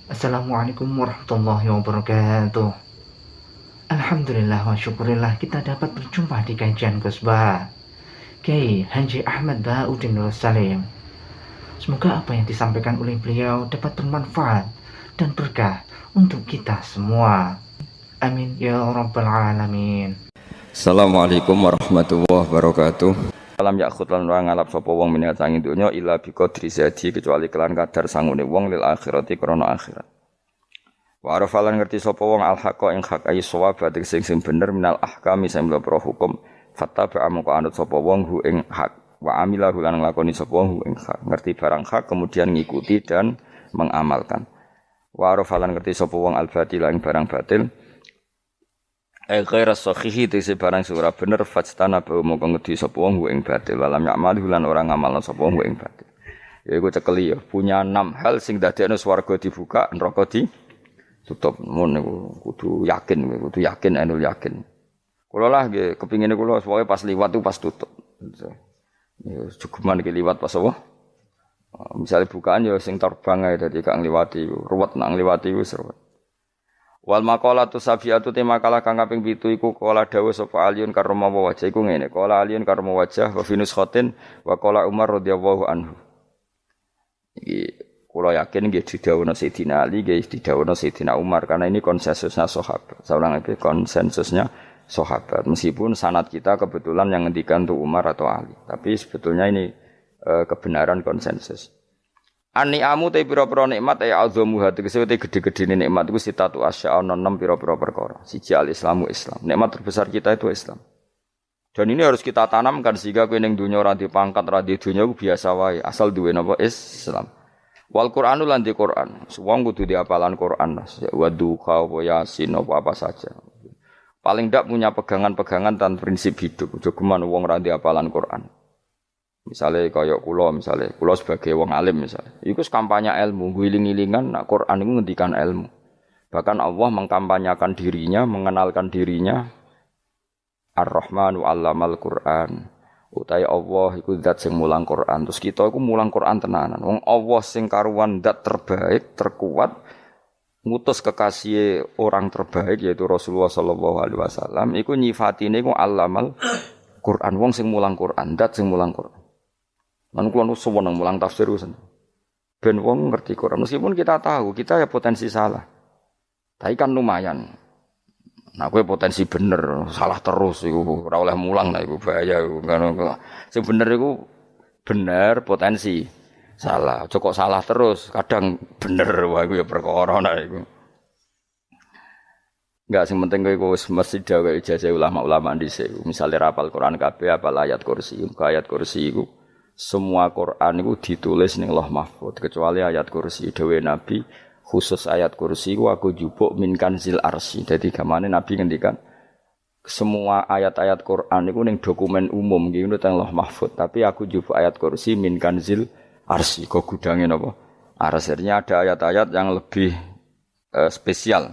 Assalamualaikum warahmatullahi wabarakatuh. Alhamdulillah wa syukurillah kita dapat berjumpa di kajian Ghosbah Kiai Haji Ahmad Bauddin Salim. Semoga apa yang disampaikan oleh beliau dapat bermanfaat dan berkah untuk kita semua. Amin ya rabbal alamin. Assalamualaikum warahmatullahi wabarakatuh. Alam yakhut lan ora ngalap sapa wong minat sanging donya illa bi qadri zadi kecuali kelan kadar sangune wong lil akhirati krana akhirat. Wa arafalan ngerti sapa wong al haqa ing hak ayi shawab sing bener minal ahkami sing pro hukum fattaba amko anut sapa wong hu ing hak wa amila lan nglakoni sapa wong hu ing hak ngerti barang hak kemudian ngikuti dan mengamalkan. Wa arafalan ngerti sapa wong al batil ing barang batil ghairas sahihi tegese barang sing ora bener fajtana ba mongko ngedi sapa wong ing batil walam ya'mal lan ora ngamalna sapa wong ing batil. Ya iku cekeli ya punya 6 hal sing dadekno swarga dibuka neraka ditutup. Mun niku kudu yakin anul yakin. Kula lah nggih kepingine kula pokoke pas liwat itu pas tutup. Ya cukuman iki liwat pas apa? Misalnya bukaan ya sing terbang ae dadi gak ngliwati ruwet nang ngliwati wis ruwet. Wal maqalatu sabiatu te makalah kang kaping 7 iku kala dawuh sapa Aliun karma wajah iku ngene. Kala Aliun karma wajah wa finus khotin wa kala Umar radhiyallahu anhu. Iki kula yakin nggih didhawuhna Sayyidina Ali nggih didhawuhna Sayyidina Umar karena ini konsensusnya sahabat. Saulang iki konsensusnya sahabat. Meskipun sanad kita kebetulan yang ngendikan tuh Umar atau Ali, tapi sebetulnya ini kebenaran konsensus. An-ni'amu te pira-pira nikmat ya azamu hati kesete gede-gedene nikmat iku sitatu asya ana 6 pira-pira perkara. Siji al-islamu Islam. Nikmat terbesar kita itu Islam. Dan ini harus kita tanamkan sehingga kowe ning donya ora dipangkat, ora di donya ku biasa wae, asal duwe napa Islam. Wal Qur'anu lan di Qur'an. Wong kudu diapalan Qur'an. Wa duha wa yasin apa saja. Paling ndak punya pegangan-pegangan dan prinsip hidup. Aja geman wong ora diapalan Qur'an. Misalnya kaya kula sebagai wong alim misalnya, iku kampanye ilmu, guling-gilingan nak Quran iku ngendikan ilmu. Bahkan Allah mengkampanyakan dirinya, mengenalkan dirinya Ar-Rahmanu 'allamal Qur'an. Utai Allah iku zat sing mulang Quran. Terus kita iku mulang Quran tenanan. Wong Allah sing karuan zat terbaik, terkuat ngutus kekasih orang terbaik yaitu Rasulullah sallallahu alaihi wasallam iku nyifatine iku 'allamal Quran. Wong sing mulang Quran, zat sing mulang Quran. Lan kula nu seneng mulang tafsir usen. Ben wong ngerti Quran meskipun kita tahu kita ya potensi salah. Tapi kan lumayan. Nah kowe potensi bener, salah terus iku ora oleh mulang nah iku bahaya iku. Sing bener iku bener potensi. Salah, aja kok salah terus, kadang bener wae iku ya perkara nah iku. Enggak sing penting kowe wis mesti dawuh ijazah ulama-ulama dhisik. Misale rapal Quran kabeh apal ayat kursi, ayat kursi iku semua Quran itu ditulis ning Lauh Mahfuz kecuali ayat kursi dawuh Nabi khusus ayat kursi ku aku jupuk min kanzil arsy. Dadi gamane Nabi ngendikan semua ayat-ayat Quran itu ning dokumen umum nggih ngono teng Lauh Mahfuz tapi aku jupuk ayat kursi min kanzil arsy kok gudange napa arsirnya ada ayat-ayat yang lebih spesial.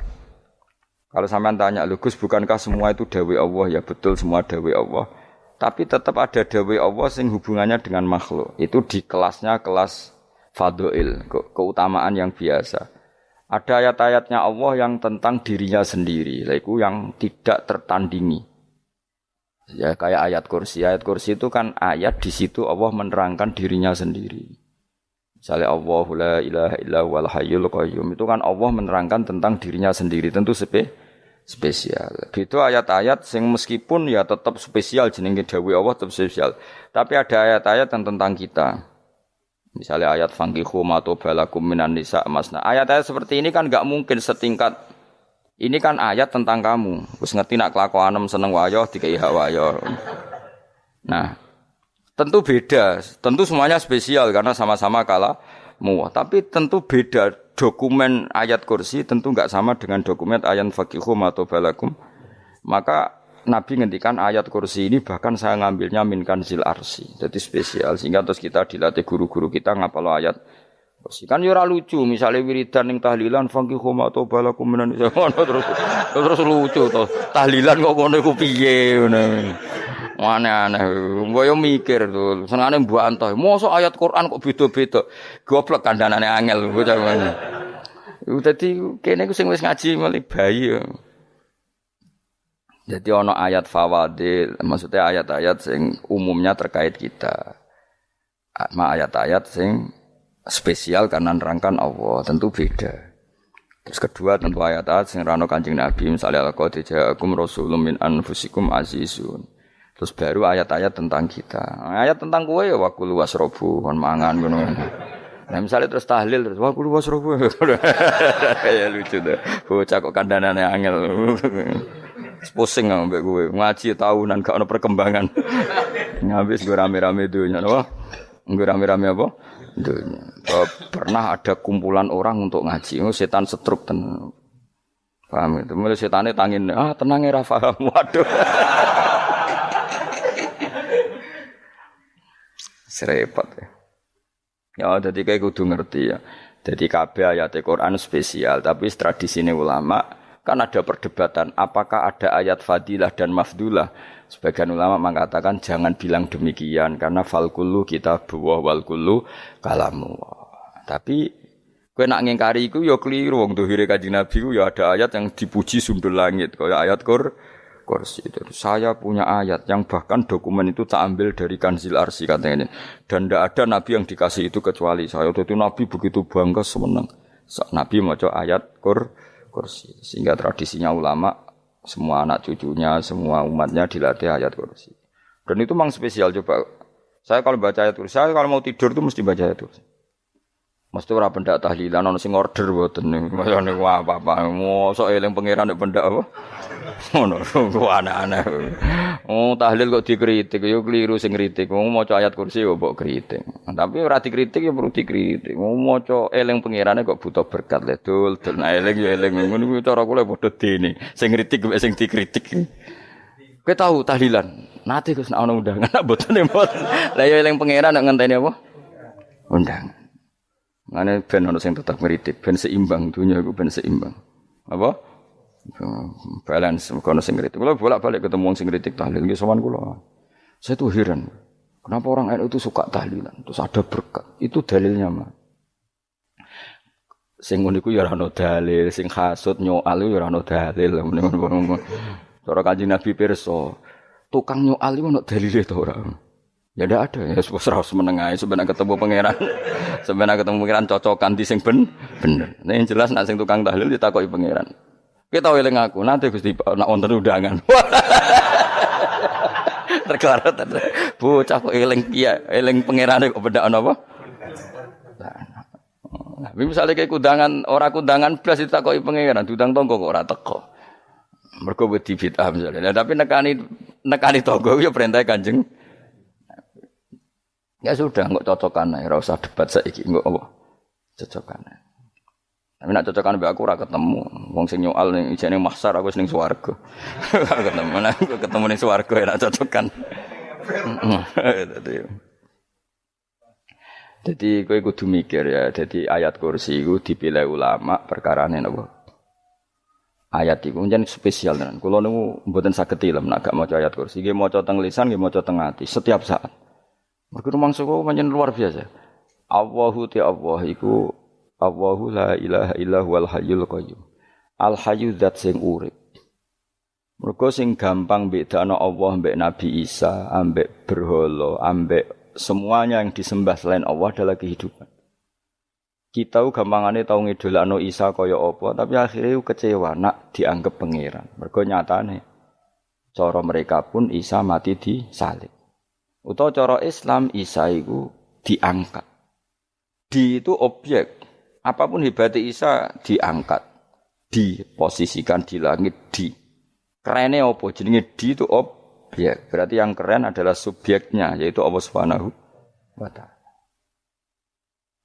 Kalau sampean tanya lho Gus bukankah semua itu dawuh Allah? Ya betul semua dawuh Allah. Tapi tetap ada dawuh Allah sing hubungannya dengan makhluk. Itu di kelasnya kelas fadhil, keutamaan yang biasa. Ada ayat-ayatnya Allah yang tentang dirinya sendiri, yaitu yang tidak tertandingi. Ya kayak ayat kursi. Ayat kursi itu kan ayat di situ Allah menerangkan dirinya sendiri. Misalnya Allahu la ilaha illa huwal hayyul qayyum. Itu kan Allah menerangkan tentang dirinya sendiri, tentu spesial. Itu ayat-ayat yang meskipun ya tetap spesial jenenge dawuh Allah tetap spesial. Tapi ada ayat-ayat yang tentang kita. Misalnya ayat fankihu ma tobalakum minan nisa masna. Ayat-ayat seperti ini kan enggak mungkin setingkat. Ini kan ayat tentang kamu. Wis ngerti nak kelakuanem seneng wayo dikai hak wayo. Nah, tentu beda. Tentu semuanya spesial karena sama-sama kalamu. Tapi tentu beda. Dokumen ayat kursi tentu enggak sama dengan dokumen ayat faqihu matobalakum. Maka Nabi ngendikan ayat kursi ini bahkan saya ngambilnya min kanzil arsy. Jadi spesial sehingga terus kita dilatih guru-guru kita ngapal ayat kursi. Kan yo ora lucu misalnya wiridan ning tahlilan faqihu matobalakum minan terus lucu to. Tahlilan kok ngono iku piye ngono. Aneh-aneh, mbok yo mikir to, senengane mbantah. Mosok ayat Quran kok beda-beda. Goblok kandhanane angel bocah ngene. Dadi kene ku sing wis ngaji mulai bayi. Jadi ono ayat fawadil, maksudnya ayat-ayat sing umumnya terkait kita. Ayat-ayat sing spesial karena nerangkan Allah, tentu beda. Terus kedua tentu ayat-ayat sing rano Kanjeng Nabi, misalnya laqad ja'akum rasulun min anfusikum azizun. Terus baru ayat-ayat tentang kita. Ayat tentang kowe ya waqul wasrobu kon mangan ngono. Nah misalnya terus tahlil terus waqul wasrobu. Ya lucu deh. Bocah kok kandhanane angel. Pusing ambek kowe. Ngaji tahunan gak ono perkembangan. Ngabis gue rame-rame dunya napa? Gue rame-rame apa? Dunya. Pernah ada kumpulan orang untuk ngaji. Setan setruk tenan. Paham itu? Mulai setane tangin, tenang ya Rafa. Waduh. Serepot ya. Ya jadi kayak kudu ngerti ya. Jadi kabeh ayat Al-Qur'an spesial, tapi tradisine ulama kan ada perdebatan apakah ada ayat fadilah dan mafdulah. Sebagian ulama mengatakan jangan bilang demikian karena fal kullu kitabullah wal kullu kalamullah. Tapi kowe nak ngingkari iku ya keliru wong dohire Kanjeng Nabi ku ya ada ayat yang dipuji sundul langit kaya ayat kursi itu. Saya punya ayat yang bahkan dokumen itu tak ambil dari Kanzil Arsy katanya. Dan tidak ada nabi yang dikasih itu kecuali saya. Itu nabi begitu bangga senang. Nabi maca ayat kursi. Sehingga tradisinya ulama semua anak cucunya, semua umatnya dilatih ayat kursi. Dan itu memang spesial coba. Saya kalau baca ayat kursi, saya kalau mau tidur itu mesti baca ayat kursi. Mesti ora pendak tahlilan ana sing order mboten niku. Mayane apa-apa. Mosok eling pangeran nek pendak apa? Ngono ku aneh-aneh. Oh tahlil kok dikritik ya keliru sing kritik. Wong maca ayat kursi kok mbok kritik. Tapi ora dikritik ya perlu dikritik. Wong maca eling pangerane kok butuh berkat le dul nah eling ya eling ngono kuwi cara kula padha dene. Sing kritik mek sing dikritik. Kowe tahu tahlilan? Nate Gus nek ana undangan mboten mboten. Lah ya eling pangeran nek ngenteni apa? Undangan. Ngene ben ono sing tetep ngritik, ben seimbang dunia iku ben seimbang. Apa? Balance kono sing ngritik. Kula bolak-balik ketemu wong sing ngritik tahlil nggih sowan kula. Saya tuh heran. Kenapa orang NU itu suka tahlilan? Terus ada berkat. Itu dalilnya mah. Sing ngono iku ya ora ono dalil, sing hasud nyoal ya ora ono dalil. Cara Kanjeng Nabi pirsa, tukang nyoal iku ono dalile to ora? Ya ndak ada, ya serau menengah sebenarnya ketemu pangeran. Sebenarnya ketemu pangeran cocokan di sing bener. Nah yang jelas nak sing tukang tahlil ditakoki pangeran. Kita eling aku, nanti Gusti nak wonten undangan. Tergarat. Bocah kok eling piye? Eling pangerane kok bedak ana apa? Nah, misalnya kayak kundangan, ora kundangan blas ditakoki pangeran, diundang tonggo kok ora teko. Mergo wedi bid'ah misalnya. Tapi nekani tonggo ya perintah Kanjeng. Ya sudah, enggak cocokan ae, ora usah debat saiki, enggak apa. Cocokan. Tapi nek cocokan mbek aku ora ketemu. Wong sing nyoal ning ijene mahsyar aku wis ning swarga. Ketemu nang ketemu ning swarga ora cocokan. Jadi kowe kudu mikir ya, jadi ayat kursi iku dipilih ulama perkarane napa? Ayat iku njen spesial tenan. Kula niku mboten saged ilem nek gak maca ayat kursi. Nggih maca teng lisan, nggih maca teng ati setiap saat. Mergo rumangsa kok pancen luar biasa. Allahu ta Allah iku Allahu la ilaha illa huwal hayyul qayyum. Al hayyu zat sing urip. Mergo sing gampang bedakno Allah mbek Nabi Isa, ambek berhala, ambek semuanya yang disembah selain Allah adalah kehidupan. Kita gampangane tau ngidolakno Isa kaya apa, tapi akhirnya kecewa nak dianggap pangeran. Mergo nyatane cara mereka pun Isa mati disalib. Utawa cara Islam Isa iku diangkat. Di itu objek. Apapun hebatnya Isa diangkat. Diposisikan di langit di. Kerene apa? Jenenge di itu objek. Berarti yang keren adalah subjeknya yaitu Allah Subhanahu wa taala.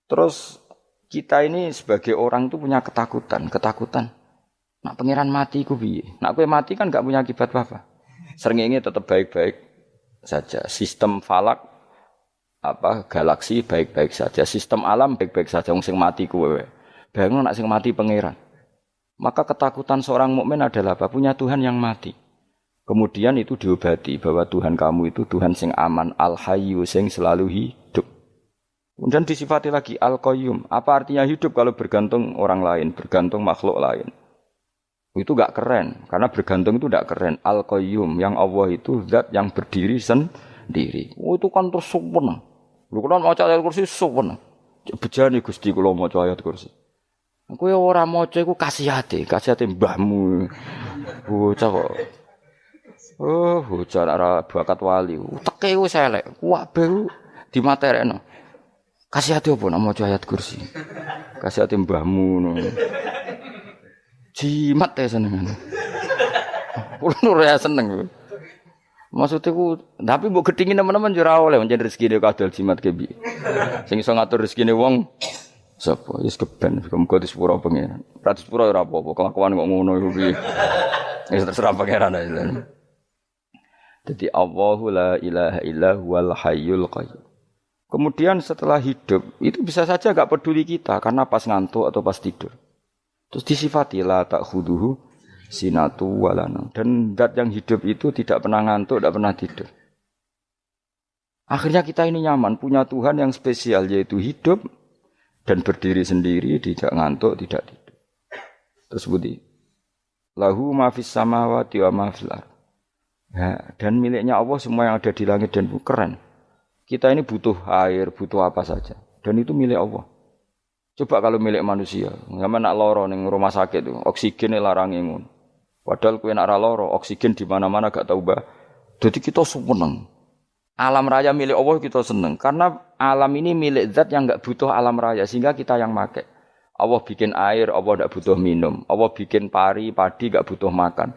Terus kita ini sebagai orang itu punya ketakutan. Nak pangeran mati iku piye? Nak kowe mati kan gak punya akibat apa-apa. Srengenge tetap baik-baik saja. Sistem falak galaksi baik-baik saja. Sistem alam baik-baik saja. Wong sing mati kuwe. Bayangno nak sing mati pangeran. Maka ketakutan seorang mukmin adalah apa? Punya Tuhan yang mati. Kemudian itu diobati bahwa Tuhan kamu itu Tuhan sing aman, al-hayyu sing selalu hidup. Kemudian disifati lagi Al-Qayyum. Apa artinya hidup kalau bergantung orang lain, bergantung makhluk lain? Itu enggak keren, karena bergantung itu enggak keren. Al-Qayyum, yang Allah itu zat yang berdiri sendiri. Oh, itu kan terus sempurna. Lho kula maca ayat kursi sempurna. Bejane Gusti kula maca ayat kursi. Aku ya ora maca iku kasihate mbahmu. Bocah kok. Oh, bocah ora bakat wali. Teke wis elek. Kabeh dimaterekno. Kasihate opo nek maca ayat kursi? Kasihate mbahmu ngono. Jimat ya senengan. Kulo ora seneng. Maksudnya ku, tapi mbok gedhingi teman-teman yo ora oleh pancen rezekine kadal jimat ke piye. Sing iso ngatur rezekine wong sapa? Wis keben, muga disepuro pengen. Ratus pura ora apa-apa, kelakuan kok ngono iku piye. Wis terserah pangeran ae. Dadi Allahu la ilaha illa huwal hayyul qayyum. Kemudian setelah hidup, itu bisa saja enggak peduli kita karena pas ngantuk atau pas tidur. Terus disifati la ta'khuduhu sinatu walana. Dan zat yang hidup itu tidak pernah ngantuk, tidak pernah tidur. Akhirnya kita ini nyaman, punya Tuhan yang spesial, yaitu hidup dan berdiri sendiri, tidak ngantuk, tidak tidur. Terus budi lahu ma fis samawati wa ma fil ardh. Dan miliknya Allah semua yang ada di langit dan bumi. Keren. Kita ini butuh air, butuh apa saja. Dan itu milik Allah. Coba kalau milik manusia, sama nak loro ning rumah sakit itu, oksigennya larang ngono. Padahal kowe nak ra loro, oksigen di mana-mana gak tau mbah. Jadi kita seneng. Alam raya milik Allah kita seneng karena alam ini milik zat yang enggak butuh alam raya sehingga kita yang make. Allah bikin air, Allah enggak butuh minum. Allah bikin padi enggak butuh makan.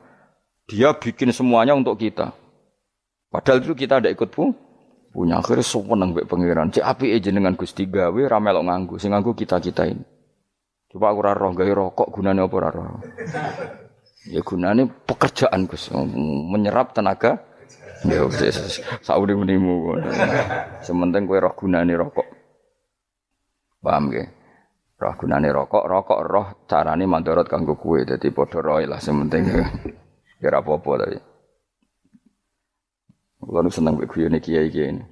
Dia bikin semuanya untuk kita. Padahal itu kita ndak ikut punya. Akhirnya seneng mbek pangeran. Cek apike jenengan Gusti gawe ra melok nganggo. Sing nganggo kita-kita ini. Coba aku ora roh gawe rokok gunane apa ora roh. Ya gunane pekerjaan Gus, menyerap tenaga. Ya wis sauri-unimu. Sementing kowe roh gunane rokok. Paham nggih? Roh gunane rokok roh carane mandorot kanggo kowe. Dadi padha roe lah sementing. Ya ora apa-apa tapi. Kulo nu seneng mbek guyone kiai-kiai ini.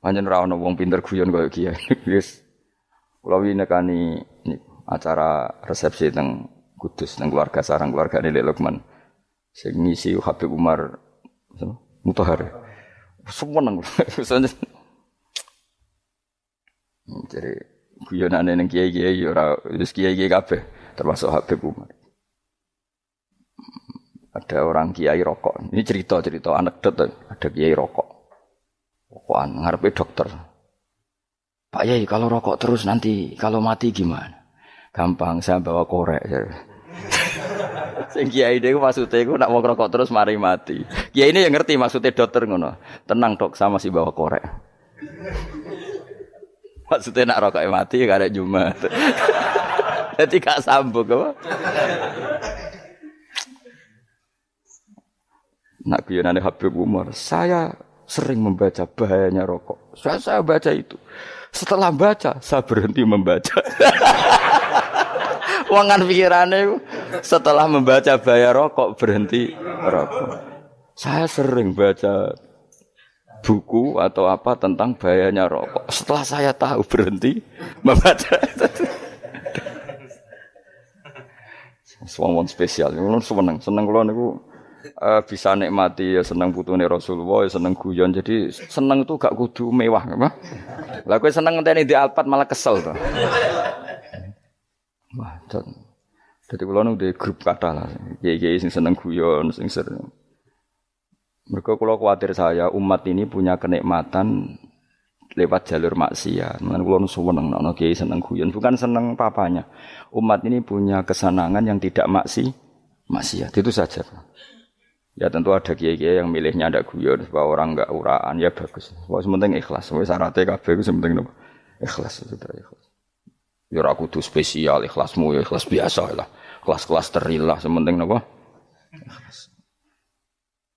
Pancen ora ana wong pinter guyon kaya kiai. Wis. Kulo winekani acara resepsi teng Kudus nang keluarga sarang keluargane Lek Lukman. Sing ngisi Habib Umar Mutahar. Seneng. Jadi guyonane ning kiai-kiai ora wis kiai-kiai kabeh termasuk Habib Umar. Ada orang kiai rokok. Ini cerita anekdot. Ada kiai rokok. Rokokan ngarepe dokter. Pak Yai, kalau rokok terus nanti kalau mati gimana? Gampang, saya bawa korek. Sing kiai niku maksude iku nak wong rokok terus mari mati. Kiai ini yang ngerti maksudnya dokter ngono. Tenang Dok, sama si bawa korek. Maksudnya nak rokoknya mati karek Jumat. Jadi gak sambung apa? Nak guyonane Habib Umar, saya sering membaca bahayanya rokok. Saya baca itu. Setelah baca, saya berhenti membaca. Wangan pikirane setelah membaca bahaya rokok berhenti rokok. Saya sering baca buku atau apa tentang bahayanya rokok. Setelah saya tahu berhenti membaca. Suwon spesial. Seneng kula niku bisa nikmati ya seneng putune Rasulullah ya seneng guyon. Jadi seneng itu gak kudu mewah apa? Lah kowe seneng ngenteni di Alphard malah kesel to. Wah, jadi kula nu di grup kathah lah. Kiai-kiai sing seneng guyon, sing sering. Mergo kula kuwatir saya umat ini punya kenikmatan lewat jalur maksiat. Mulane kula nu seneng ana kiai seneng guyon, bukan seneng papanya. Umat ini punya kesenangan yang tidak maksiat. Itu saja. Ya tentu ada kiai-kiai yang milihnya ada guyon supaya orang enggak uraan ya bagus. Wes penting ikhlas. Wes syaratnya kabeh iku penting nopo? Ikhlas sudah ikhlas. Ya ora kudu spesial ikhlasmu ya ikhlas biasa lah. Kelas-kelas terilah sementing napa? Ikhlas.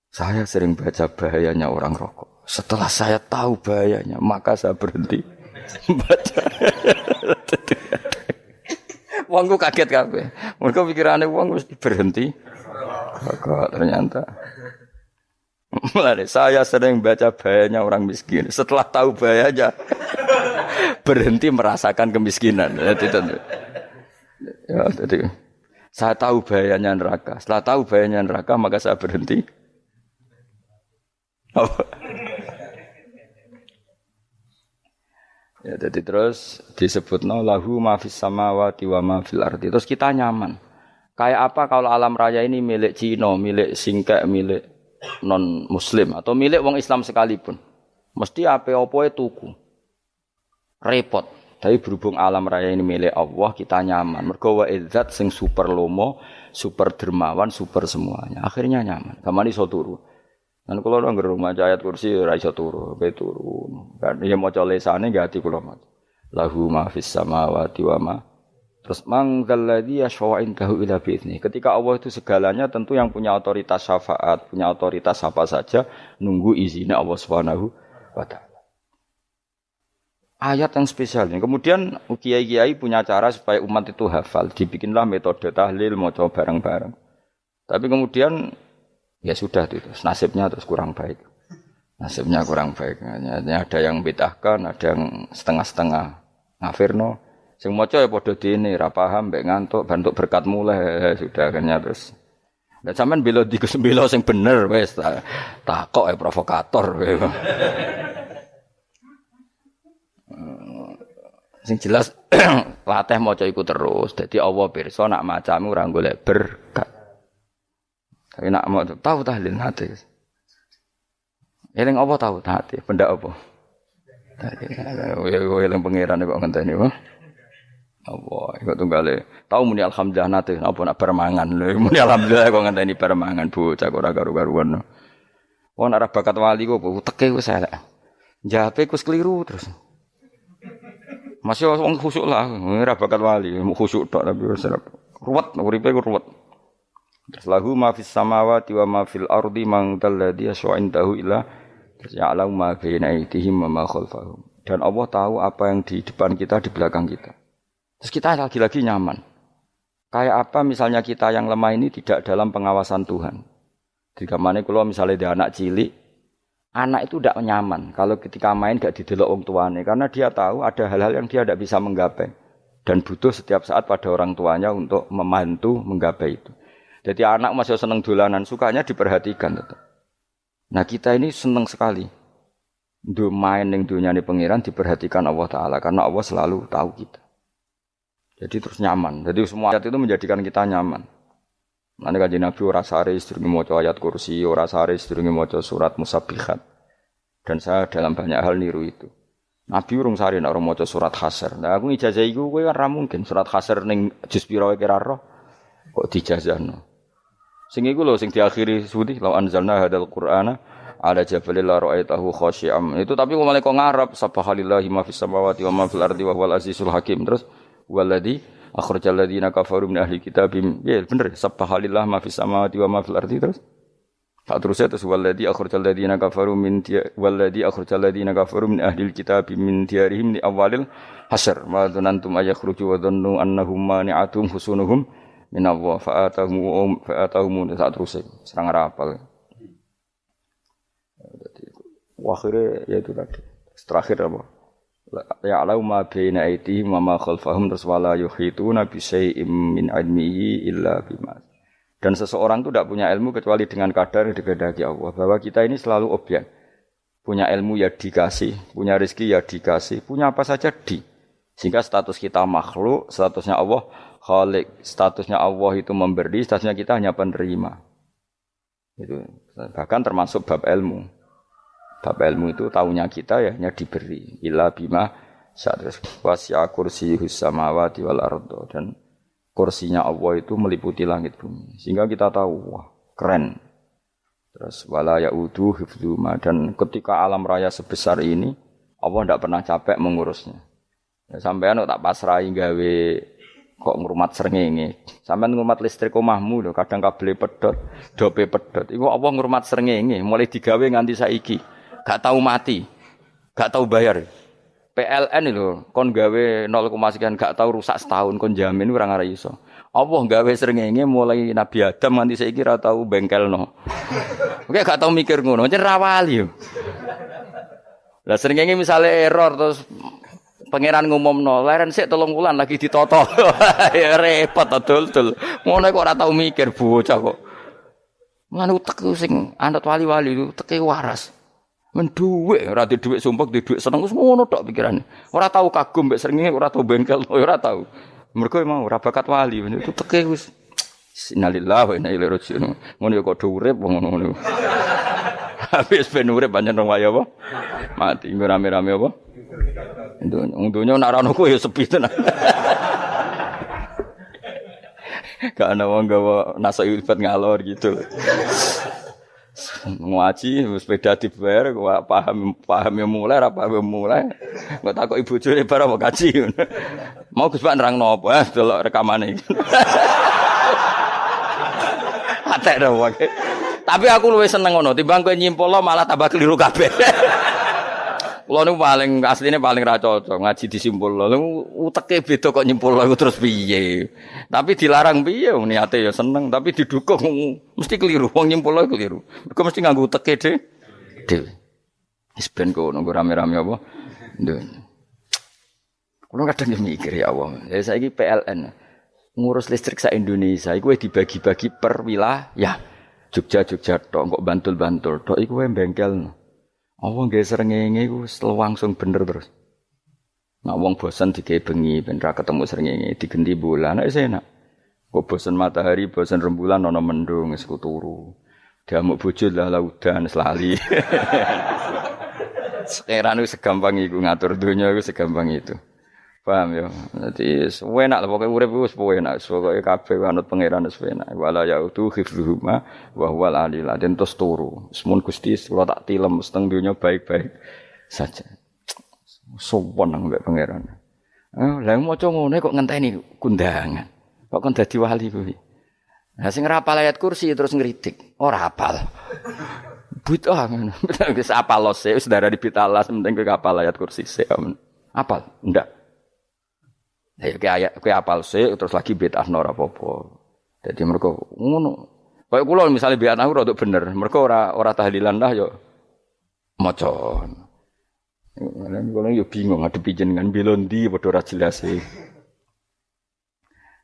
Saya sering baca bahayanya orang rokok. Setelah saya tahu bahayanya, maka saya berhenti baca. Wong ku kaget kabeh. Mergo pikirane wong mesti berhenti. Rokok ternyata. Mulane saya sering baca bahayanya orang miskin. Setelah tahu bahayanya, berhenti merasakan kemiskinan. Jadi saya tahu bahayanya neraka. Setelah tahu bahayanya neraka, maka saya berhenti. Ya, jadi terus disebutno lahu ma fis samawati wa ma fil ardi. Terus kita nyaman. Kayak apa kalau alam raya ini milik Cina, milik singkek, milik non muslim atau milik wong Islam sekalipun. Mesti apa-apa tuku. Repot. Tapi berhubung alam raya ini milik Allah, kita nyaman. Mergo wa izzat sing super lomo, super dermawan, super semuanya. Akhirnya nyaman. Kamane iso turu. Dan kalau orang gerung maca ayat kursi ora iso turu, pe turu. Kan ya maca lesane nggih ati kula maca. Lahu ma fis samawati wa ma. Terus mangkal ladzi yashfa'u indahu ila bi'izni. Ketika Allah itu segalanya tentu yang punya otoritas syafaat, punya otoritas apa saja nunggu izinnya Allah Subhanahu wa taala. Ayat yang spesial ini. Kemudian kiai-kiai punya cara supaya umat itu hafal. Dibikinlah metode tahlil maca bareng-bareng. Tapi kemudian ya sudah itu, nasibnya terus kurang baik. Nasibnya kurang baik. Ada yang bid'ahkan, ada yang setengah-setengah ngafirno. Sing maca ya padha dene, ra paham mbek ngantuk, bantuk berkat mulai sudah akhirnya terus. Lah sampean bela bela sing bener wis takok provokator. Sing jelas latih maca iku terus. Dadi Allah pirsa nak macamu ora golek berkat. Tapi nak mau tahu tahlil hati. Eling apa tahu hati? Benda apa? Eling pangeran kok ngenteni apa? Allah, iku tunggale. Tahu muni alhamdulillah nate apa nak permangan lho. Muni alhamdulillah kok ngenteni permangan bocah ora karu-karuan. Wong ora bakat wali kok teke wis elek. Jape wis keliru terus. Masih wong khusuk lah, ora bakat wali, khusuk tok tapi wis ruwet, uripe ruwet. Terus lahu ma fis samawati wa ma fil ardi man dalladhi yash'indahu illa ya'lamu ma baina aydihim wa ma khalfahum. Dan Allah tahu apa yang di depan kita, di belakang kita. Terus kita lagi-lagi nyaman. Kayak apa misalnya kita yang lemah ini tidak dalam pengawasan Tuhan. Jika mana kalau misalnya dia anak cilik, anak itu tidak nyaman kalau ketika main gak didelok wong tuane karena dia tahu ada hal-hal yang dia tidak bisa menggapai dan butuh setiap saat pada orang tuanya untuk membantu menggapai itu. Jadi anak masih senang dolanan, sukanya diperhatikan tetap. Nah kita ini senang sekali. Main ning dunyane pangeran diperhatikan Allah Ta'ala karena Allah selalu tahu kita. Jadi terus nyaman. Jadi semua ayat itu menjadikan kita nyaman. Nanti Kanjeng Nabi ora sare sedurunge maca ayat kursi, ora sare sedurunge maca surat Musabbihat. Dan saya dalam banyak hal niru itu. Nabi urung sare nek ora maca surat Hasyr. Nah aku ijazah iku kowe kan ra mungkin surat Hasyr ning juz pira wae kira roh kok dijazahno. Sing iku lho sing diakhiri suwi la anzalna hadzal qur'ana ala jabalil la ra'aitahu khashi'am. Itu tapi mulai kok ngarep subhanallahi ma fis samawati wa ma fil ardi wa huwal azizul hakim. Terus waladzi akhrajal ladzina kafaru min ahli kitabim. Ya bener subhanallahi ma fis samawati wa ma fil ardi terus. Tak terusnya terus waladzi akhrajal ladzina kafaru min waladzi akhrajal ladzina kafaru min ahli kitabim min diyarihim li awalil hasyr. Ma dzanantum ayakhruju wa dhannu annahum mani'atum husunuhum min Allah fa'atahum saat terus serang rapal. Akhirnya yaitu tadi. Terakhir apa? Ya'lamu ma baina aydihim wa ma khalfahum wala yuhituna bi syai'in min 'ilmihi illa bima. Dan seseorang itu tidak punya ilmu kecuali dengan kadar yang dikehendaki Allah. Bahwa kita ini selalu objek. Punya ilmu ya dikasih, punya rezeki ya dikasih, punya apa saja di. Sehingga status kita makhluk, statusnya Allah Khalik, statusnya Allah itu memberi, statusnya kita hanya penerima. Itu bahkan termasuk bab ilmu. Bab ilmu itu tahunya kita ya hanya diberi. Illa bima sa'atus wasi'a kursiyuhus samawati wal ardo. Dan kursinya Allah itu meliputi langit bumi. Sehingga kita tahu, wah keren. Terus wala ya'udu hifdzuma. Dan ketika alam raya sebesar ini, Allah tidak pernah capek mengurusnya. Ya, sampean tak pasrahi gawe kok ngrumat srengenge. Sampeyan ngrumat listrik omahmu lho, kadang kabel pedhot, dope pedhot. Iku apa ngrumat srengenge, mulai digawe nganti saiki. Gak tahu mati. Gak tahu bayar. PLN lho, kon gawe 0, sekian gak tahu rusak setahun kon jamin ora ngara iso. Apa gawe srengenge mulai Nabi Adam nganti saiki ora tahu bengkelno. Oke gak tahu mikir ngono, jen ra wali yo. Lah srengenge misale error terus pangeran ngumumno, leren sik 3 wulan lagi ditata. Ya repot dul. Ngono kok ora tau mikir bocah kok. Lan utek sing anut wali-wali uteke waras. Men dhuwit ora di dhuwit sumpek di dhuwit seneng wis ngono tok pikirane. Ora tau kagum mbek srengenge, ora tau bengkel, ora tau. Mergo emang ora bakat wali, itu teke wis innalillahi wa inna ilaihi raji'un. Ngono ya kok do urip ngono. Habis ben urip pancen rong wae apa? Mati nggo rame-rame apa? Dunya nak ra ono ku ya sepi tenan. Gak ana wong gawa nasa ilfat ngalor gitu. Ngaji sepeda dibayar paham yang mulai apa yang mulai nggak takut ibu curi barang mau kaji mau Gus Pak nerang nopo delok rekamane atek dah tapi aku luwih seneng ngono timbang kowe nyimpul malah tambah keliru kabeh. Kulo niku paling asline paling ra cocok ngaji disimpul lho uteke beda kok nyimpul lho terus piye tapi dilarang piye wong niate ya seneng tapi didukung mesti keliru wong nyimpul lho keliru kok mesti nganggo uteke dhewe wis ben kono rame-rame apa ndon kulo kadang mikir ya Allah ya saiki PLN ngurus listrik sak Indonesia iku dibagi-bagi per wilayah Jogja tok kok Bantul tok iku wae bengkel. Apa nggih srengenge iku langsung bener terus. Nek wong bosen digawe bengi ben ra ketemu srengenge digenti bulan nek enak. Kok bosen matahari, bosen rembulan ana mendung wis turu. Diamuk bojo lah laudan selali. Sekarang itu segampang iku ngatur dunya iku segampang itu. Paham ya? Dadi enak lah pokoke urip wis enak, pokoke kabeh anut pangeran wis enak. Wala yautu khifruhuma wa huwal alil adin terus turu. Semun Gusti kula tak tilem seteng donya baik-baik saja. Sowan nang mbek pangeran. Lah maca ngene kok ngenteni kundangan. Kok kon dadi wali kuwi. Lah sing rapal ayat kursi terus ngritik. Ora hafal. Bid'ah ngono. Wis apal lose wis darani bitalas penting kowe hafal ayat kursi sik. Apal? Ndak. Ya kowe apal sik terus lagi bid'ah ora apa-apa. Dadi mergo ngono. Kaya kula misale bid'ah ora untuk bener, mergo ora tahlilan lah yo maca. Lan kula yo bingung ngadepi jenengan belondi padha ora jelas e.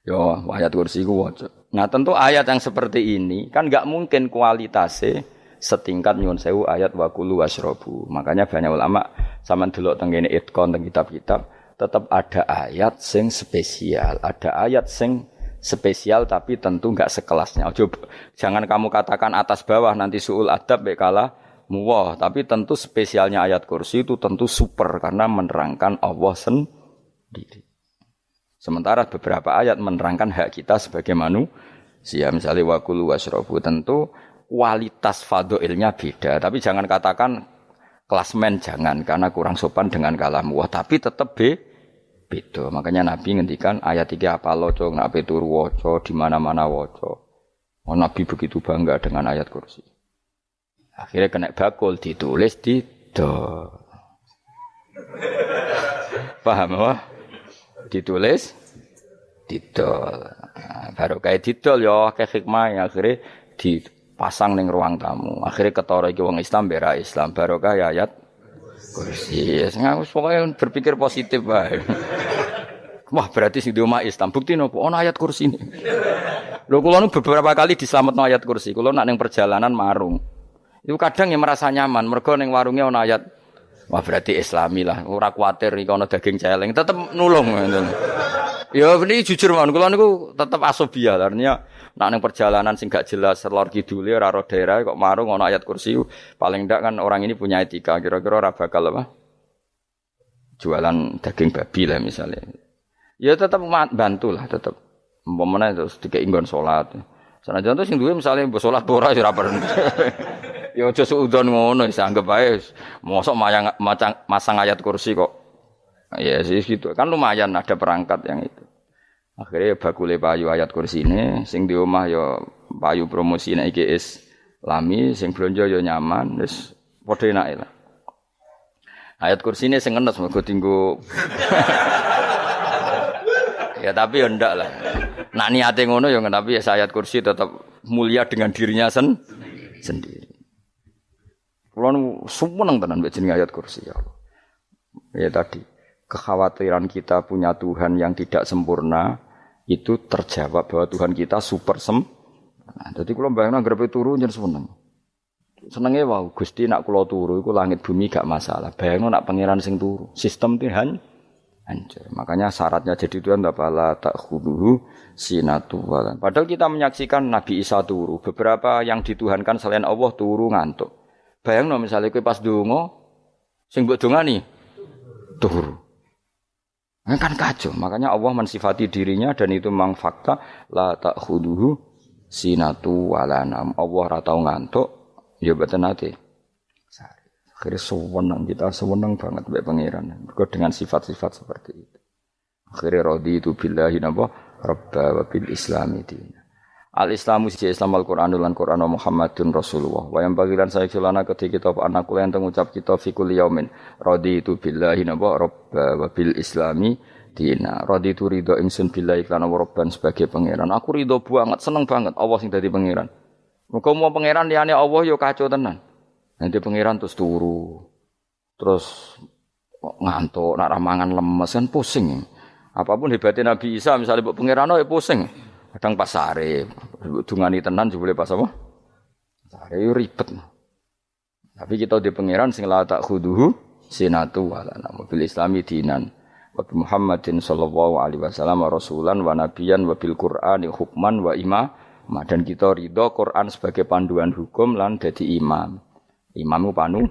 Yo ayat kursi ku waca. Nah tentu ayat yang seperti ini kan enggak mungkin kualitasnya setingkat nyuwun sewu ayat wa kulu wasrobu. Makanya banyak ulama sampean delok teng kene itqon teng kitab-kitab tetap ada ayat sing spesial, ada ayat sing spesial tapi tentu enggak sekelasnya. Jangan kamu katakan atas bawah nanti suul adab bekala muwah, tapi tentu spesialnya ayat kursi itu tentu super karena menerangkan Allah sendiri. Sementara beberapa ayat menerangkan hak kita sebagai manusia, misalnya wa kulu wasrobu, tentu kualitas fadhailnya beda, tapi jangan katakan klasmen jangan karena kurang sopan dengan kalam wah tapi tetap beda. Makanya Nabi ngendikan ayat 3 apa loco ngape turu waca di mana-mana waca. Oh, Nabi begitu bangga dengan ayat kursi. Akhirnya kena bakul ditulis di do. Paham apa? Ditulis didol. Baru kayak didol ya akeh hikmah akhirnya dipasang ning ruang tamu. Akhirnya ketara iki wong Islam bera Islam barokah ayat kursi. Wis pokoke berpikir positif wae. Wah, berarti sing di omah Islam bukti nopo ana ayat kursi ini. Lho kula nu beberapa kali diselametno ayat kursi. Kula nak ning perjalanan marung. Itu kadang yang merasa nyaman mergo ning warunge ana ayat. Wah, berarti Islami lah. Ora kuwatir iki ana daging celeng, tetep nulung ngoten. Ya ini jujur mawon kula niku tetep asobia artinya nek ning perjalanan sing gak jelas lor kidule ora ro daerah kok marung ana ayat kursi paling ndak kan orang ini punya etika kira-kira ora bakal apa jualan daging babi lah misalnya ya tetep bantulah tetep umpamane terus dikek nggon salat sanajan to sing duwe misale mbok salat ora ya ora perlu ya aja suudon ngono wis anggap ae mosok masang ayat kursi kok. Ya sih gitu kan lumayan ada perangkat yang itu. Akhirnya bakule payu ayat kursi ini, sing di omah ya payu promosi nek iki Islami, sing blonjo ya nyaman, wis padha enake lah. Ayat kursi ini sing ngenes mergo tinggo. Ya tapi ya ndak lah. Nak niate ngono ya tapi ya ayat kursi tetap mulia dengan dirinya sendiri. Kulo seneng tenan mbek jenenge ayat kursi ya Allah. Ya tadi kekhawatiran kita punya Tuhan yang tidak sempurna itu terjawab bahwa Tuhan kita super sempurna. Jadi kula bayangno grepe turu njen seneng. Senenge wae Gusti nak kula turu iku langit bumi gak masalah. Bayangno nak pangeran sing turu, sistem Tuhan hancur. Makanya syaratnya jadi Tuhan la ta'khuduhu sinatu wala. Padahal kita menyaksikan Nabi Isa turu, beberapa yang dituhankan selain Allah turu ngantuk. Bayangno misalnya kowe pas donga sing mbok dongani turu. Kan kacau. Makanya Allah mensifati dirinya dan itu memang fakta la ta'khuduhu sinatu wala nam. Allah ora tau ngantuk, ya mboten nate. Akhirnya sewenang kita sewenang banget mbek pangeran. Mergo dengan sifat-sifat seperti itu. Akhirnya raditu billahi napa rabba wa bil islami din. Al-Islamu siji Islam Al-Qur'an lan Qur'an Muhammadun Rasulullah. Wa yang bagilan saya celana ketika kita anak kula enten ngucap kita fi kulli yaumin raditu billahi napa rabba wa bil islami dina. Raditu ridho ingsun billahi lan rabban sebagai pangeran. Aku ridho banget, seneng banget Allah sing dadi pangeran. Muga mau pangeran liyane Allah ya kacau tenan. Nanti pangeran terus turu, terus ngantuk, nak ramangan lemes kan pusing. Apapun hebatnya Nabi Isa, misalnya buat pangeran ya pusing. Kadang pas sare, dungani tenan juga boleh pas apa? Sare ribet. Tapi kita di pangeran sing la ta'khuduhu sinatu wala nama bil islami dinan. Wa Muhammadin sallallahu alaihi wasallam rasulan wa nabiyan wa bil Qur'ani hukman wa imam. Dan kita ridho Quran sebagai panduan hukum lan dadi imam. Imamu panu.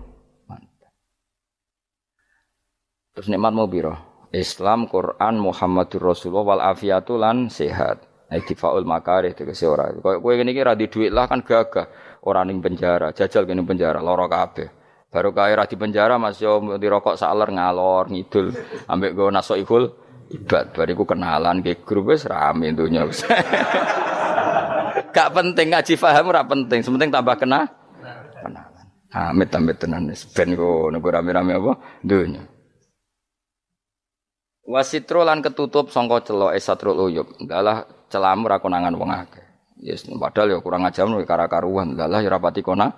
Terus nikmat mau biro. Islam, Quran, Muhammadur Rasulullah wal afiatu lan sehat. Iktifaul makarih tegese ora. Kowe ngene iki ra di dhuwit lah kan gagah. Ora ning penjara, jajal kene penjara lara kabeh. Baru kae ra di penjara Mas yo dirokok saler ngalor ngidul ambek go nasoikul ibad. Bariku kenalan ke grup wis rame donya wis. Gak penting ngaji paham ora penting, sementing tambah kenalan. Amit-amit tenan wis ben kok nego rame-rame apa donya. Wasitro lan ketutup sangka celok esatrul uyub. Dalah celamu ra konangan wong akeh. Yes, padahal ya kurang ajar kara-karuan. Dalah ya rapati konang.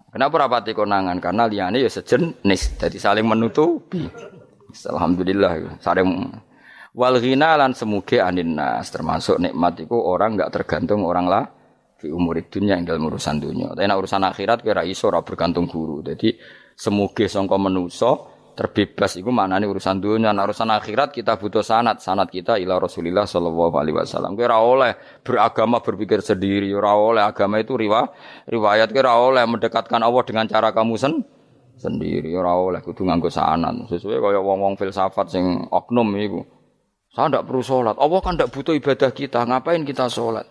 Kenapa rapati konangan? Karena liyane ya sejenis, dadi saling menutupi. Alhamdulillah saling wal ghina lan semuge aninnas termasuk nikmat iku orang enggak tergantung orang lah. Di umur dunia yang dalam urusan dunia. Tapi nak urusan akhirat kira iso ora bergantung guru. Jadi semuge sangka manusa terbebas iku maknane urusan dunia. Nak urusan akhirat kita butuh sanad kita ila Rasulillah sallallahu alaihi wasallam. Kira oleh beragama berpikir sendiri, ora oleh agama itu riwayat kira oleh mendekatkan Allah dengan cara kamu sendiri, ora oleh kudu nganggo sanad. Sesuai kaya wong-wong filsafat sing oknum iku. Saya ndak perlu salat. Allah kan ndak butuh ibadah kita, ngapain kita salat?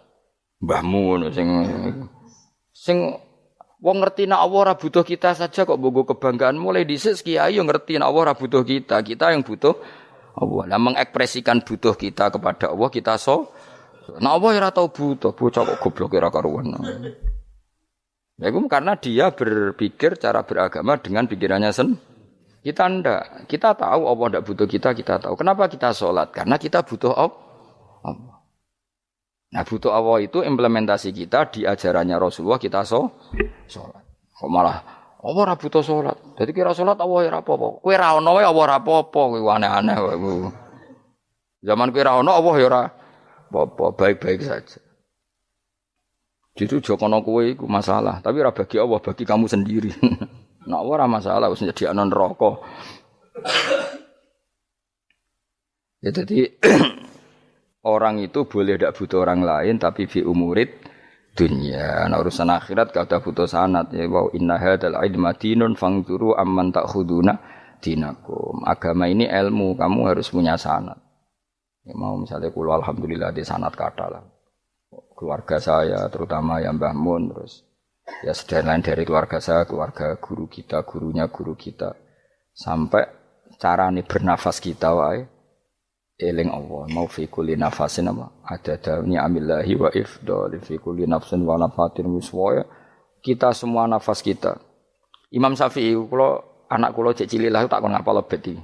Mbahmu ngono sing wong ngerti nek Allah ora butuh kita saja kok bogo kebanggaan mulai dhisik kiai yo ngerti nek Allah ora butuh kita yang butuh Allah. Lah mengekspresikan butuh kita kepada Allah kita nek Allah ora tau butuh bocah kok goblok ora karuan. Ya itu karena dia berpikir cara beragama dengan pikirannya kita ndak. Kita tahu Allah ndak butuh kita tahu. Kenapa kita salat? Karena kita butuh Allah. Nah butuh Allah itu implementasi kita di ajarannya Rasulullah kita sholat. Kok malah Allah ora butuh sholat. Jadi kira sholat Allah ora apa-apa. Kowe ra ono wae Allah ora apa-apa. Kowe aneh-aneh wae. Zaman kowe ra ono Allah ya ora apa-apa, baik-baik saja. Jadi jokono kowe iku masalah, tapi ora bagi Allah, bagi kamu sendiri. Nah Allah ora masalah wis nyediakno neraka. Ya jadi orang itu boleh tidak butuh orang lain tapi fi umurid dunya. Nah urusan akhirat gak ada butuh sanad ya wa inna hadzal ilma dinun fangzuru amman ta'khuduna dinakum. Agama ini ilmu, kamu harus punya sanad. Ya mau misalnya kula alhamdulillah di sanad kata lah. Keluarga saya terutama yang Mbah Mun terus ya sedaya lain dari keluarga saya, keluarga guru kita, gurunya guru kita. Sampai carane bernafas kita wae eling Allah mau fi kulli nafasin apa ada ni'amillahi wa ifdal fi kulli nafsin wa nafatin wiswaya kita semua nafas kita. Imam Syafi'i kula anak kula cek cilik lah tak kon ngapal lebet iki.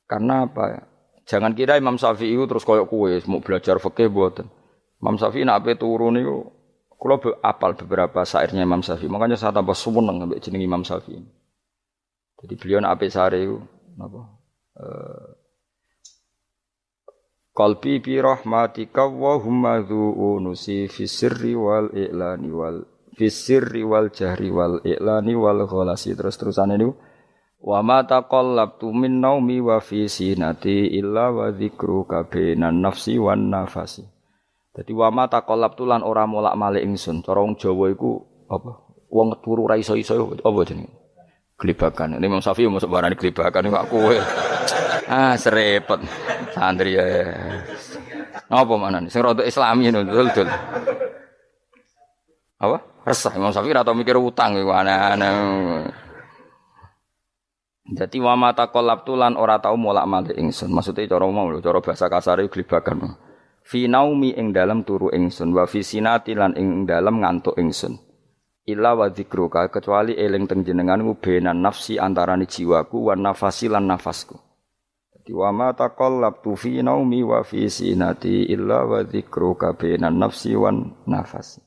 Karena apa? Jangan kira Imam Syafi'i terus koyo kowe mau belajar fikih mboten. Imam Syafi'i nek ape turu niku kula apal beberapa syairnya Imam Syafi'i. Makanya saya tambah seneng ambek jeneng Imam Syafi'i. Jadi beliau nek ape sare iku napa qalbi bi rahmatika wa humma dzu'unusi fis sirri wal i'lani wal fis sirri wal jahri wal i'lani wal ghalasi terus-terusane niku wa ma taqallabtu min naumi wa fi sinati illa wa dzikruka bainan nafsi wan nafasi. Dadi wa ma taqallabtu lan ora molak-malik ingsun. Cara wong Jawa iku apa? Wong turu ra iso-iso apa jenenge? Glebakan. Imam Syafi'i mosok barani glebakan kok kowe. Serepet. Santri ya. Apa manane? Sing rada Islami ngono dul. Apa? Resah Imam Syafi'i ora tau mikir utang iku aneh-aneh. Dadi wa mata qalabtu lan ora tau molak-malik ingsun. Maksude cara mau lho, cara bahasa kasare glebakan. Fi naumi ing dalem turu ingsun wa fi sinati lan ing dalem ngantuk ingsun. Illa wa dzikruka kecuali eling teng jenenganmu benan nafsi antarané jiwaku wan nafasi lan nafasku. Dadi wa mata qalabtu fi naumi wa fi sinati illa wa dzikruka benan nafsi wan nafasi.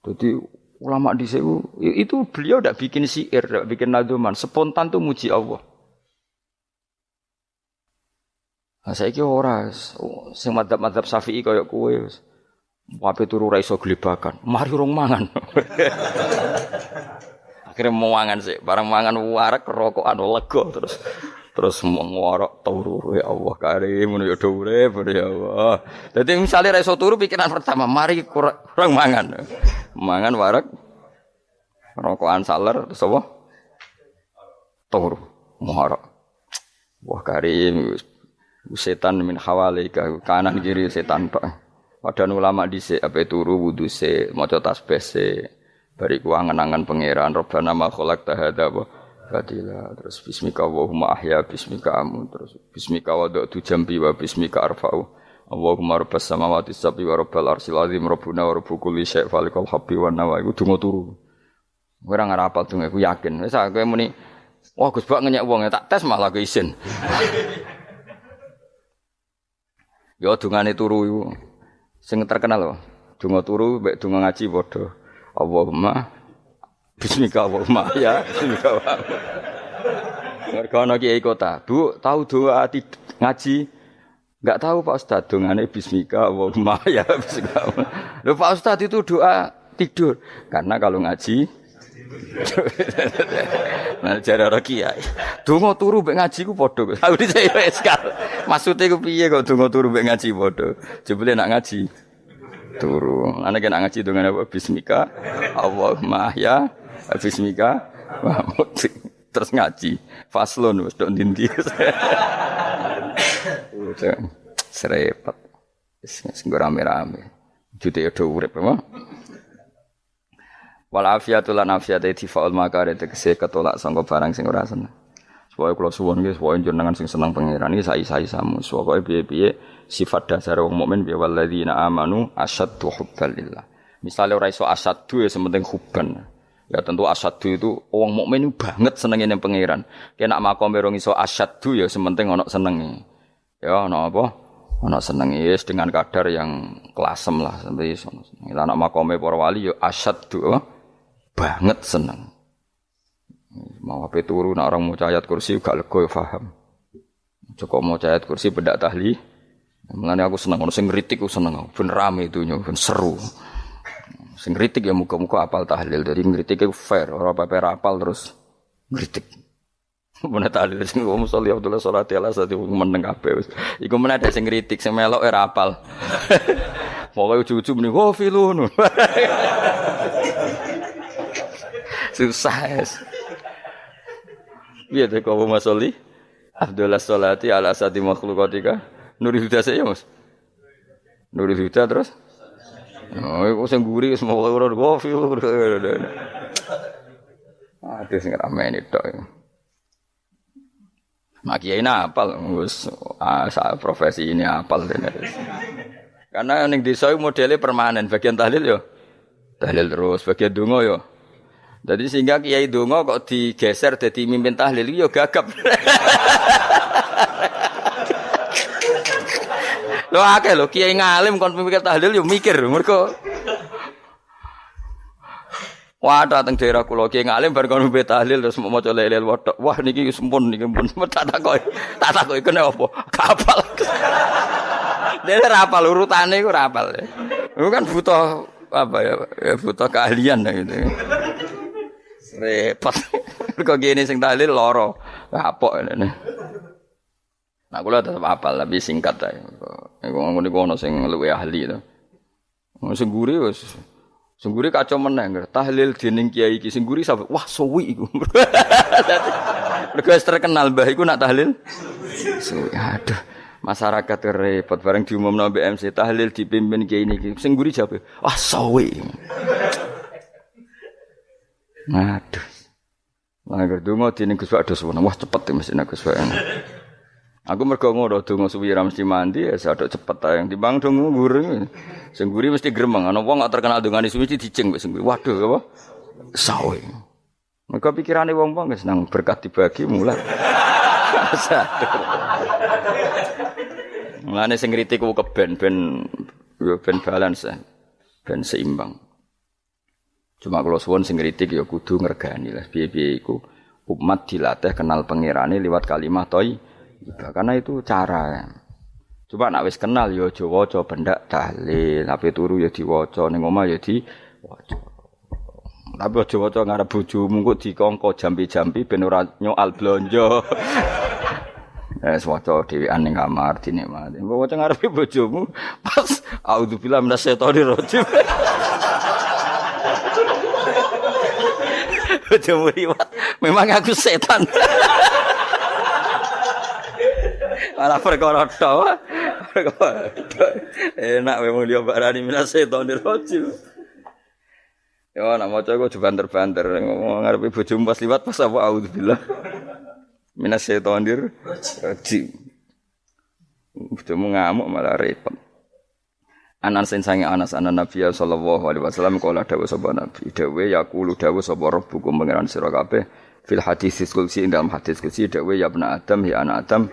Dadi ulama dhisik itu beliau ndak bikin syair, ndak bikin nadzuman, spontan tuh muji Allah. Nah saiki ora sing madzhab Syafi'i kaya kowe wis wape turu ra iso glebakan, mari rong mangan. Akhire mau mangan sik, barang mangan wareg rokokan lega terus ngorok turu ya Allah karim ngono ya do urip ya Allah. Dadi misale ra iso turu pikiran pertama mari kurang mangan. Mangan wareg rokokan saler terus apa? Turu ngorok. Wah karim setan min hawalika kanan kiri setan tok. Padahal ulama dhisik ape turu wudu se maca tasbih se bariku angen-angen pangeran Rabbana ma khalaqta hadza wa batila terus bismika Allahumma ahya bismika amun terus bismika wada'tu jambi wa bismika arfa'u Allahumma rabbas samawati sab'i wa rabbal arsyil azim rabbuna wa rabbu kulli syai' falikal habbi wan nawa iku donga turu ora ngarapal donga iku yakin wis kowe muni wah Gus Bak ngenyek wong tak tes malah ke isin yo dungane turu iku sing terkenal lho donga turu mek donga ngaji padha Allahumma bismika Allahumma ya bismika mergo ana kiai kota Bu tahu doa ngaji enggak tahu Pak Ustaz dongane bismika Allahumma ya bismika lho Pak Ustaz itu doa tidur karena kalau ngaji nah jare ora kiai donga turu mek ngaji ku padha aku dhisik wis maksude ku piye kok donga turu mek ngaji padha jebule nak ngaji turu ana kena ngaji dongane apa bismika Allahumma ya bismika terus ngaji faslon wis tok ndi-ndi serepet sing rame-rame jute yo urip apa wal afiatu lan afiate difaul makare tegese ketolak sangka barang sing ora seneng supaya kula suwun nggih supaya jenengan sing seneng pangeran iki sai-sai samu supaya piye-piye sifat dasar wong mukmin ya walladzina amanu asyaddu hubbalillah misale ora iso asyaddu ya sementing hubban. Ya tentu asyaddu itu wong mukmin banget senenge ning pangeran. Kena makome rong iso asyaddu ya sementing ana senenge. Ya ana apa? Ana senenge wis dengan kadar yang klasem lah sampai iso. Lah ana makome para wali ya asyaddu banget seneng. Mau ape turu nek orang maca ayat kursi gak lega ya paham. Cukup maca ayat kursi bedak tahli. Mulane aku seneng ono sing ngritik aku seneng. Ben rame itunya, ben seru. Sing kritik ya muga-muga apal tahlil. Jadi ngritik itu fair, ora pepe apal terus ngritik. Mun tahlil sing wong sholli Abdullah sholati ala sate meneng kabeh wis. Iku men ada sing ngritik sing melok ora apal. Pokoke ujug-ujug muni wo filun. Susah es. Piye to kok Mas sholli Abdullah sholati ala sate makhluqatika. Nurul Huda saya Mas. Nurul Huda terus oh, iku sing guri wis mau ora kopi. Aduh sing ramene tok. Mak kiai apal wis profesi ini apal tenan. Karena ning desa iku modele permanen, bagian tahlil yo tahlil terus, bagian donga yo. Jadi sehingga kiai donga kok digeser dadi mimpin tahlil yo gagap. Lho akeh lho kiai ngalim kon mikir tahlil yo mikir mergo Wadah teng daerah kula ki ngalim bar kono tahlil terus maca la ilaha illallah. Wah niki sempun niki pun tak takoki kene apa? Kapal. Dene ra apal urutane iku ra apal. Iku kan butuh apa ya? Butuh keahlian gitu. Repot. Kok gini sing tahlil loro. Kapok ngene. Nah kula tetep apal tapi singkat ae. Iku ngono ono sing luwih ahli to. Sing guri wis sing guri kacau meneng. Tahlil dening kiai iki sing guri sampe wah suwi iku. Mergo terkenal mbah iku nak tahlil. Suwi aduh. Masyarakat repot bareng diumumno mbek MC tahlil dipimpin kiai niki. Sing guri jawab, wah suwi. Aduh. Lah donga dening Gus Pak dos wah cepet mesti nek Gus Pak. Aku mergo ngono donga suwi ra mesti mandi ya sadok cepet ae timbang donga guri. Sing guri mesti gremeng ana wong gak terkenal dongane suwi dicing mbek sing guri. Waduh apa? Sawe. Mergo pikirane wong-wong wis nang berkat dibagi mulai. Mulane sing kritik ku keben ben balance ben seimbang. Cuma kalau suwon sing kritik ya kudu ngergani lah piye-piye iku umat dilatih kenal pangerane liwat kalimat thayyibah karena itu cara. Coba nek wis kenal ya aja waca bendak dalil, ape turu ya diwaca ning omah ya diwaca. Tapi aja waca ngarep bojomu kok dikongko jampi-jampi ben ora nyoal blonjo. Waca dhewean ning kamar dinikmati. Mbok waca ngarepe bojomu pas auzubillahi minasyaitonir rajim. Bojomu riwat, memang aku setan. Malah perkara tok. Enak memang dia barani minasyaitonir rajim. Ya nek maca kok banter-banter ngomong ngarepe bojomu pas liwat pas apa auzubillah. Minasyaitonir rajim. Bojomu ngamuk malah repot. Anas sange Anas anan Nabi sallallahu alaihi wasallam kala dawuh sapa Nabi dawuh yaqulu dawuh sapa rabbukum pangeran sira kabeh fil hadis qudsi dalam hadis qudsi dawuh ya ibnu Adam ya anak Adam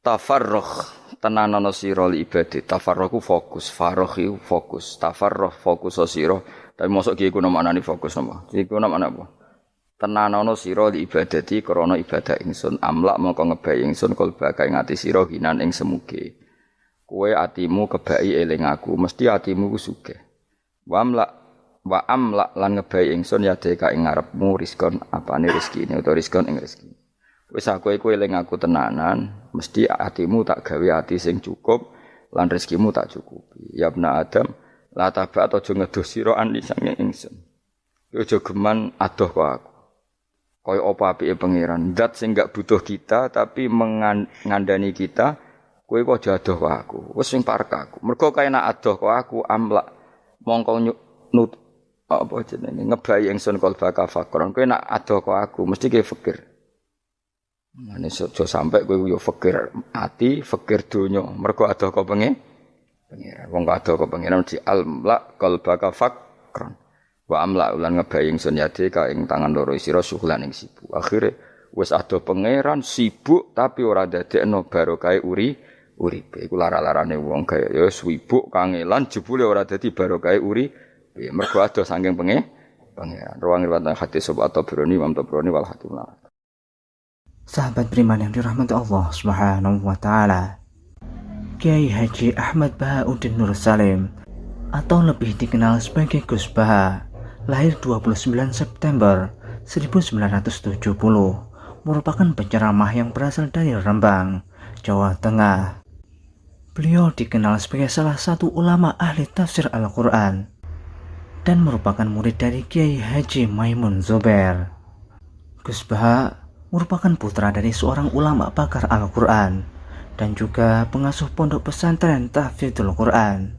tafarrugh tenanana sira li ibadah tafarrugh fokus faragh fokus tafarrugh fokus sira tapi mosok ki iku maknane fokus napa iku maknane apa tenanana sira li ibadati krana ibadah ingsun amlak mongko ngebayi ingsun kalbaka ing ati sira hinan ing semuge kowe atimu kebaki eling aku mesti atimu ku sugih wa amla lan ngebayi ingsun ya deka ing ngarepmu rizkon apane rezekine utawa rizkon ing rezeki wis aku eling aku tenanan mesti atimu tak gawe ati sing cukup lan rezekimu tak cukupi ya ibnu Adam la tabat aja ngedoh sira ani sange ingsun aja geman adoh kok aku kaya apa apike pangeran zat sing gak butuh kita tapi mengandani kita kowe kok jadoh kok aku wis sing parek aku mergo kaya nak adoh kok aku amlak mongko nut apa jenenge ngebayi ingsun kalbaka fakron kowe nak adoh kok aku mesti kowe fikir mane aja sampe kowe yo fikir ati fikir donya mergo adoh kok pangeran wong adoh kok pangeran di amlak kalbaka fakron wa amlak ulan ngebayi ingsun yade ka ing tangan loro sira suhulan ing sibuk akhire wis adoh pangeran sibuk tapi ora dadekno barokah uripe iku lara-larane wong kaya ya sibuk kangelan jebule ora dadi barokah uripe mergo adoh saking pangeran ruang riwayat hadis sapa Tabrani Imam Tabrani wal Hakim. Sahabat beriman yang dirahmati Allah Subhanahu wa taala. Kiai Haji Ahmad Bahauddin Nur Salim atau lebih dikenal sebagai Gus Baha lahir 29 September 1970 merupakan penceramah yang berasal dari Rembang, Jawa Tengah. Beliau dikenal sebagai salah satu ulama ahli tafsir Al-Quran dan merupakan murid dari Kiai Haji Maimun Zubair. Gus Baha merupakan putra dari seorang ulama pakar Al-Quran dan juga pengasuh pondok pesantren Tahfidzul Quran,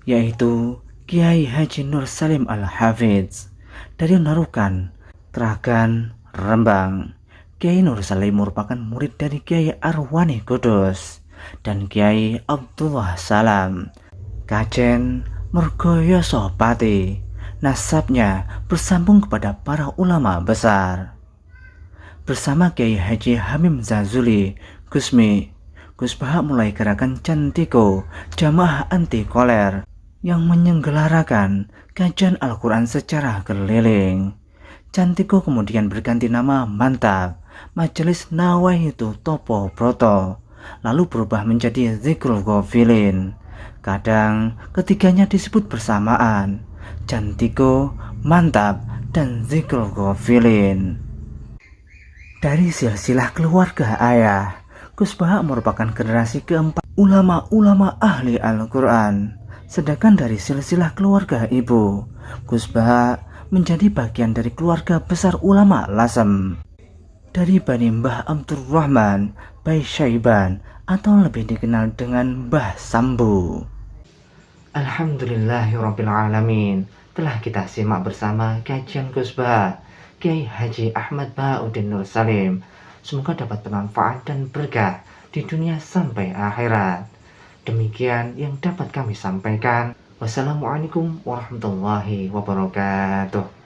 yaitu Kiai Haji Nur Salim Al-Hafidz dari Narukan, Tragan, Rembang. Kiai Nur Salim merupakan murid dari Kiai Arwani Kudus dan Kiai Abdullah Salam, Kajen Mergoyoso Pati. Nasabnya bersambung kepada para ulama besar. Bersama Kiai Haji Hamim Zazuli Gusmi, Gus Baha mulai gerakan Cantiko, jamaah anti koler, yang menyelenggarakan kajian Al-Quran secara keliling. Cantiko kemudian berganti nama Mantap, Majelis Nawaitu Topo Broto, lalu berubah menjadi Zikrul Ghafilin. Kadang ketiganya disebut bersamaan, Cantiko, Mantap, dan Zikrul Ghafilin. Dari silsilah keluarga ayah, Gus Baha merupakan generasi keempat ulama-ulama ahli Al-Quran. Sedangkan dari silsilah keluarga ibu, Gus Baha menjadi bagian dari keluarga besar ulama Lasem. Dari Bani Mbah Abdurrahman, Bai Syaiban, atau lebih dikenal dengan Mbah Sambu. Alhamdulillahirrabbilalamin. Telah kita simak bersama kajian Gus Baha, Kiai Haji Ahmad Bahauddin Nur Salim. Semoga dapat bermanfaat dan berkah di dunia sampai akhirat. Demikian yang dapat kami sampaikan. Wassalamualaikum warahmatullahi wabarakatuh.